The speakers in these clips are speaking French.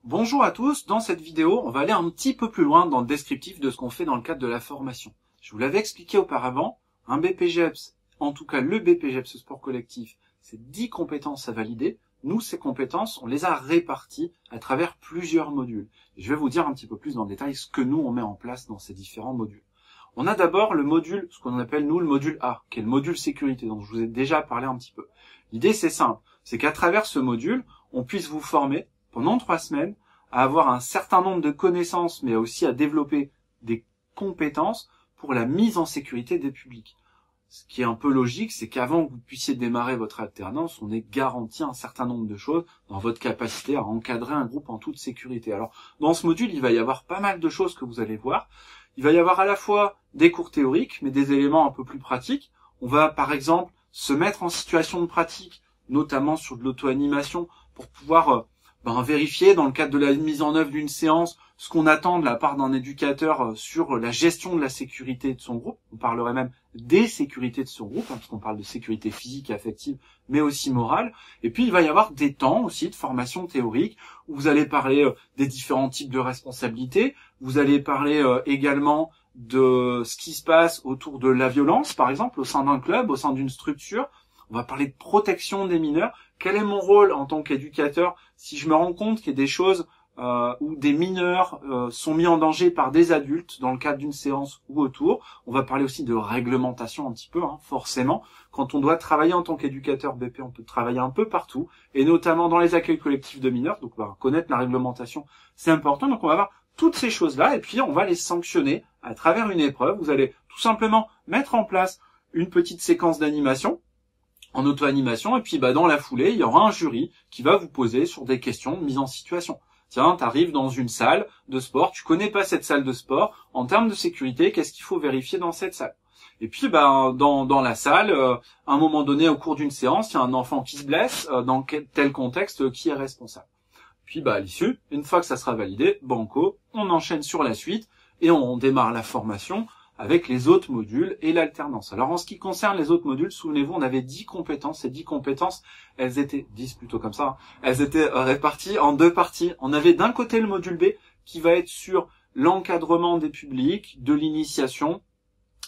Bonjour à tous, dans cette vidéo, on va aller un petit peu plus loin dans le descriptif de ce qu'on fait dans le cadre de la formation. Je vous l'avais expliqué auparavant, un BPGEPS, en tout cas le BPGEPS sport collectif, c'est 10 compétences à valider. Nous, ces compétences, on les a réparties à travers plusieurs modules. Et je vais vous dire un petit peu plus dans le détail ce que nous, on met en place dans ces différents modules. On a d'abord le module, ce qu'on appelle nous le module A, qui est le module sécurité, dont je vous ai déjà parlé un petit peu. L'idée, c'est simple, c'est qu'à travers ce module, on puisse vous former pendant 3 semaines à avoir un certain nombre de connaissances, mais aussi à développer des compétences pour la mise en sécurité des publics. Ce qui est un peu logique, c'est qu'avant que vous puissiez démarrer votre alternance, on ait garanti un certain nombre de choses dans votre capacité à encadrer un groupe en toute sécurité. Alors, dans ce module, il va y avoir pas mal de choses que vous allez voir. Il va y avoir à la fois des cours théoriques, mais des éléments un peu plus pratiques. On va, par exemple, se mettre en situation de pratique, notamment sur de l'auto-animation, pour pouvoir vérifier dans le cadre de la mise en œuvre d'une séance ce qu'on attend de la part d'un éducateur sur la gestion de la sécurité de son groupe. On parlerait même des sécurités de son groupe, parce qu'on parle de sécurité physique et affective, mais aussi morale. Et puis il va y avoir des temps aussi de formation théorique, où vous allez parler des différents types de responsabilités, vous allez parler également de ce qui se passe autour de la violence, par exemple, au sein d'un club, au sein d'une structure. On va parler de protection des mineurs. Quel est mon rôle en tant qu'éducateur si je me rends compte qu'il y a des choses où des mineurs sont mis en danger par des adultes dans le cadre d'une séance ou autour. On va parler aussi de réglementation un petit peu, forcément. Quand on doit travailler en tant qu'éducateur BP, on peut travailler un peu partout, et notamment dans les accueils collectifs de mineurs. Donc on va connaître la réglementation, c'est important. Donc on va voir toutes ces choses-là, et puis on va les sanctionner à travers une épreuve. Vous allez tout simplement mettre en place une petite séquence d'animation, en auto-animation, et puis dans la foulée, il y aura un jury qui va vous poser sur des questions de mise en situation. Tiens, t'arrives dans une salle de sport, tu connais pas cette salle de sport, en termes de sécurité, qu'est-ce qu'il faut vérifier dans cette salle? Et puis dans la salle, à un moment donné, au cours d'une séance, il y a un enfant qui se blesse, dans tel contexte, qui est responsable? Puis à l'issue, une fois que ça sera validé, banco, on enchaîne sur la suite, et on démarre la formation avec les autres modules et l'alternance. Alors en ce qui concerne les autres modules, souvenez-vous, on avait 10 compétences. Ces 10 compétences, elles étaient 10 plutôt comme ça, elles étaient réparties en 2 parties. On avait d'un côté le module B qui va être sur l'encadrement des publics, de l'initiation,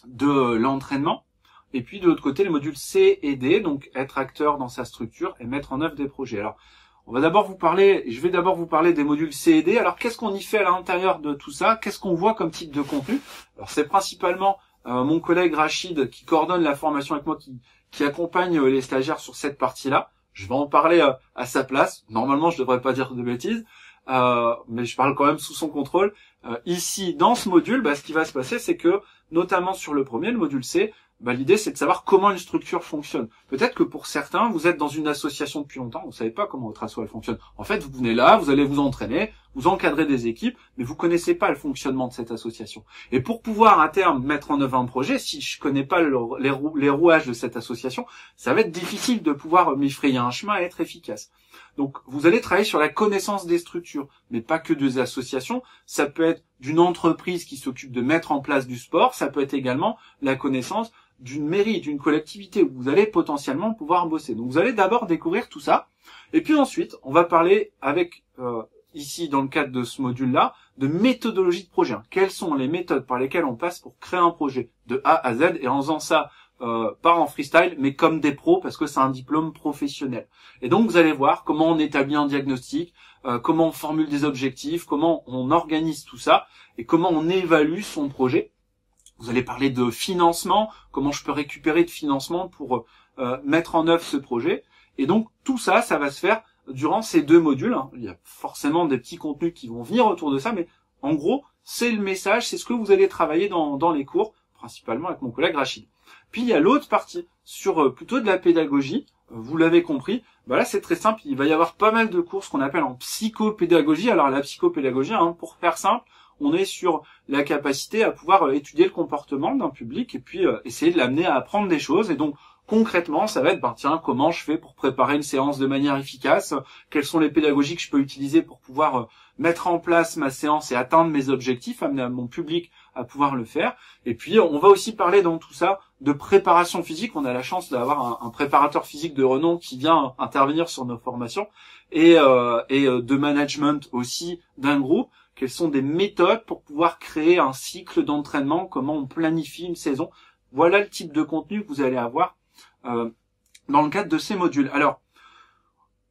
de l'entraînement. Et puis de l'autre côté, le module C et D, donc être acteur dans sa structure et mettre en œuvre des projets. Alors, je vais d'abord vous parler des modules C et D. Alors, qu'est-ce qu'on y fait à l'intérieur de tout ça? Qu'est-ce qu'on voit comme type de contenu? Alors, c'est principalement mon collègue Rachid qui coordonne la formation avec moi, qui accompagne les stagiaires sur cette partie-là. Je vais en parler à sa place. Normalement, je devrais pas dire de bêtises, mais je parle quand même sous son contrôle. Ici, dans ce module, ce qui va se passer, c'est que, notamment sur le premier, le module C, l'idée, c'est de savoir comment une structure fonctionne. Peut-être que pour certains, vous êtes dans une association depuis longtemps, vous savez pas comment votre asso elle fonctionne. En fait, vous venez là, vous allez vous entraîner, vous encadrez des équipes, mais vous connaissez pas le fonctionnement de cette association. Et pour pouvoir à terme mettre en œuvre un projet, si je connais pas les rouages de cette association, ça va être difficile de pouvoir m'y frayer un chemin et être efficace. Donc, vous allez travailler sur la connaissance des structures, mais pas que des associations. Ça peut être d'une entreprise qui s'occupe de mettre en place du sport, ça peut être également la connaissance d'une mairie, d'une collectivité où vous allez potentiellement pouvoir bosser. Donc vous allez d'abord découvrir tout ça, et puis ensuite on va parler avec, ici dans le cadre de ce module-là, de méthodologie de projet. Quelles sont les méthodes par lesquelles on passe pour créer un projet de A à Z, et en faisant ça pas en freestyle, mais comme des pros, parce que c'est un diplôme professionnel. Et donc vous allez voir comment on établit un diagnostic, comment on formule des objectifs, comment on organise tout ça, et comment on évalue son projet. Vous allez parler de financement, comment je peux récupérer de financement pour mettre en œuvre ce projet. Et donc tout ça, ça va se faire durant ces 2 modules. Il y a forcément des petits contenus qui vont venir autour de ça, mais en gros, c'est le message, c'est ce que vous allez travailler dans les cours, principalement avec mon collègue Rachid. Puis il y a l'autre partie, sur plutôt de la pédagogie. Vous l'avez compris, là c'est très simple, il va y avoir pas mal de cours, ce qu'on appelle en psychopédagogie. Alors la psychopédagogie, pour faire simple, on est sur la capacité à pouvoir étudier le comportement d'un public et puis essayer de l'amener à apprendre des choses. Et donc concrètement, ça va être comment je fais pour préparer une séance de manière efficace, quelles sont les pédagogies que je peux utiliser pour pouvoir mettre en place ma séance et atteindre mes objectifs, amener à mon public à pouvoir le faire. Et puis on va aussi parler dans tout ça de préparation physique. On a la chance d'avoir un préparateur physique de renom qui vient intervenir sur nos formations de management aussi d'un groupe. Quelles sont des méthodes pour pouvoir créer un cycle d'entraînement, comment on planifie une saison. Voilà le type de contenu que vous allez avoir dans le cadre de ces modules. Alors,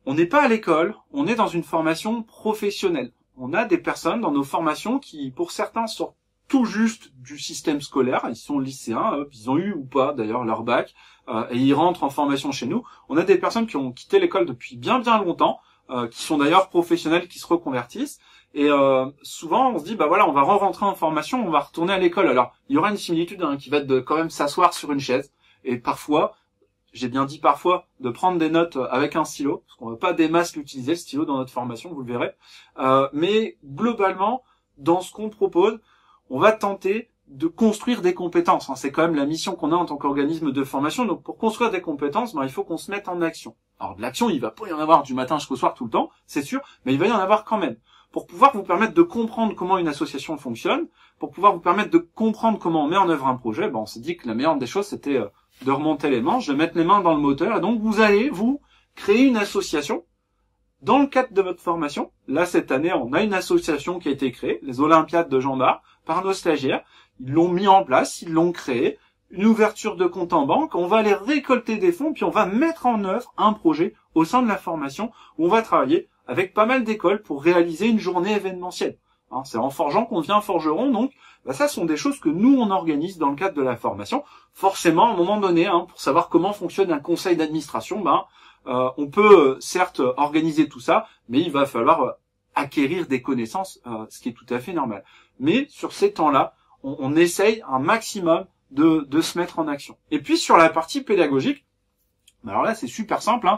on n'est pas à l'école, on est dans une formation professionnelle. On a des personnes dans nos formations qui, pour certains, sortent tout juste du système scolaire. Ils sont lycéens, ils ont eu ou pas d'ailleurs leur bac, et ils rentrent en formation chez nous. On a des personnes qui ont quitté l'école depuis bien longtemps, qui sont d'ailleurs professionnels, qui se reconvertissent. Et souvent, on se dit, bah voilà, on va rentrer en formation, on va retourner à l'école. Alors, il y aura une similitude qui va être de quand même s'asseoir sur une chaise. Et parfois, j'ai bien dit parfois, de prendre des notes avec un stylo, parce qu'on va pas des masses l'utiliser, le stylo, dans notre formation, vous le verrez. Mais globalement, dans ce qu'on propose, on va tenter de construire des compétences. C'est quand même la mission qu'on a en tant qu'organisme de formation. Donc, pour construire des compétences, il faut qu'on se mette en action. Alors, de l'action, il va pas y en avoir du matin jusqu'au soir tout le temps, c'est sûr, mais il va y en avoir quand même. Pour pouvoir vous permettre de comprendre comment une association fonctionne, pour pouvoir vous permettre de comprendre comment on met en œuvre un projet, on s'est dit que la meilleure des choses, c'était de remonter les manches, de mettre les mains dans le moteur, et donc vous allez, vous, créer une association dans le cadre de votre formation. Là, cette année, on a une association qui a été créée, les Olympiades de Jean Bart, par nos stagiaires. Ils l'ont mis en place, ils l'ont créé, une ouverture de compte en banque, on va aller récolter des fonds, puis on va mettre en œuvre un projet au sein de la formation où on va travailler avec pas mal d'écoles pour réaliser une journée événementielle. C'est en forgeant qu'on devient forgeron, donc ça sont des choses que nous on organise dans le cadre de la formation. Forcément, à un moment donné, pour savoir comment fonctionne un conseil d'administration, on peut certes organiser tout ça, mais il va falloir acquérir des connaissances, ce qui est tout à fait normal. Mais sur ces temps-là, on essaye un maximum de se mettre en action. Et puis sur la partie pédagogique, alors là c'est super simple,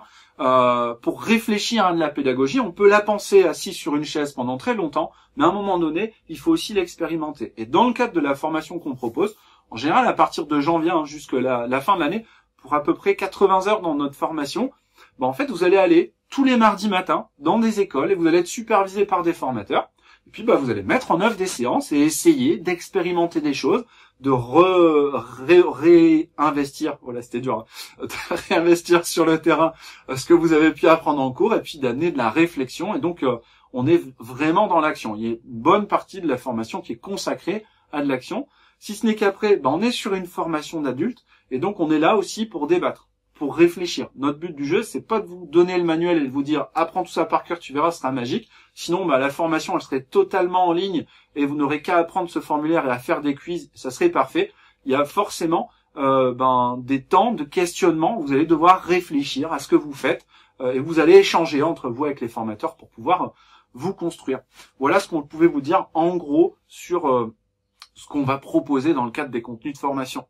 pour réfléchir à de la pédagogie, on peut la penser assis sur une chaise pendant très longtemps, mais à un moment donné, il faut aussi l'expérimenter. Et dans le cadre de la formation qu'on propose, en général à partir de janvier jusqu'à la fin de l'année, pour à peu près 80 heures dans notre formation, en fait vous allez aller tous les mardis matins dans des écoles et vous allez être supervisé par des formateurs. Et puis vous allez mettre en œuvre des séances et essayer d'expérimenter des choses, de réinvestir, voilà c'était dur, de réinvestir sur le terrain ce que vous avez pu apprendre en cours et puis d'amener de la réflexion. Et donc on est vraiment dans l'action. Il y a une bonne partie de la formation qui est consacrée à de l'action. Si ce n'est qu'après, on est sur une formation d'adulte et donc on est là aussi pour débattre, pour réfléchir. Notre but du jeu, c'est pas de vous donner le manuel et de vous dire apprends tout ça par cœur, tu verras, ce sera magique. Sinon, la formation, elle serait totalement en ligne et vous n'aurez qu'à apprendre ce formulaire et à faire des quiz, ça serait parfait. Il y a forcément des temps de questionnement. Vous allez devoir réfléchir à ce que vous faites et vous allez échanger entre vous avec les formateurs pour pouvoir vous construire. Voilà ce qu'on pouvait vous dire en gros sur ce qu'on va proposer dans le cadre des contenus de formation.